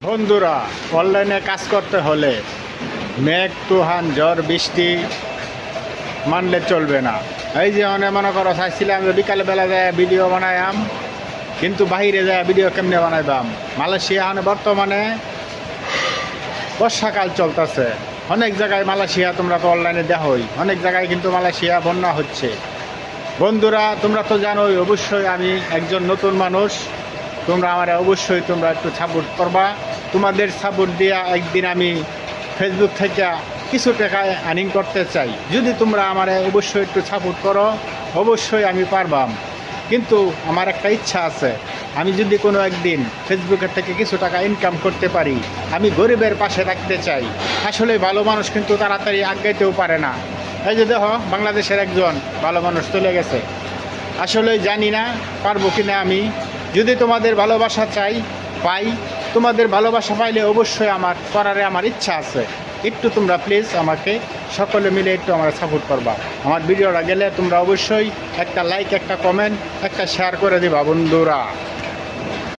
বন্ধুরা, অনলাইনে কাজ করতে হলে মেঘ তুফান ঝড় বৃষ্টি মানলে চলবে না। এই যে মনে করো চাইছিলাম যে বিকালে বেলা যায় ভিডিও বানাইম, কিন্তু বাহিরে যায় ভিডিও কেমনে বানাইবাম। মালয়েশিয়া বর্তমানে বর্ষাকাল চলতেছে, অনেক জায়গায় মালয়েশিয়া তোমরা তো অনলাইনে দেখোই, অনেক জায়গায় কিন্তু মালয়েশিয়া বন্যা হচ্ছে। বন্ধুরা, তোমরা তো জানোই অবশ্যই আমি একজন নতুন মানুষ, তোমরা আমার অবশ্যই তোমরা একটু সাপোর্ট করবা। তোমাদের সাপোর্ট দিয়া একদিন আমি ফেসবুক থেকে কিছু টাকা আর্নিং করতে চাই। যদি তোমরা আমার অবশ্যই একটু সাপোর্ট করো, অবশ্যই আমি পারবাম। কিন্তু আমার একটা ইচ্ছা আছে, আমি যদি কোনো একদিন ফেসবুকের থেকে কিছু টাকা ইনকাম করতে পারি, আমি গরিবের পাশে রাখতে চাই। আসলে ভালো মানুষ কিন্তু তাড়াতাড়ি আগাইতেও পারে না। এই যে দেখো, বাংলাদেশের একজন ভালো মানুষ চলে গেছে। আসলে জানি না পারবো কিনা আমি। যদি তোমাদের ভালোবাসা পাই, তোমাদের ভালোবাসা পাইলে অবশ্যই আমার করারে আমার ইচ্ছা আছে। একটু তোমরা প্লিজ আমাকে সকলে মিলে একটু আমার সাপোর্ট করবা। আমার ভিডিওটা গেলে তোমরা অবশ্যই একটা লাইক, একটা কমেন্ট, একটা শেয়ার করে দিবা বন্ধুরা।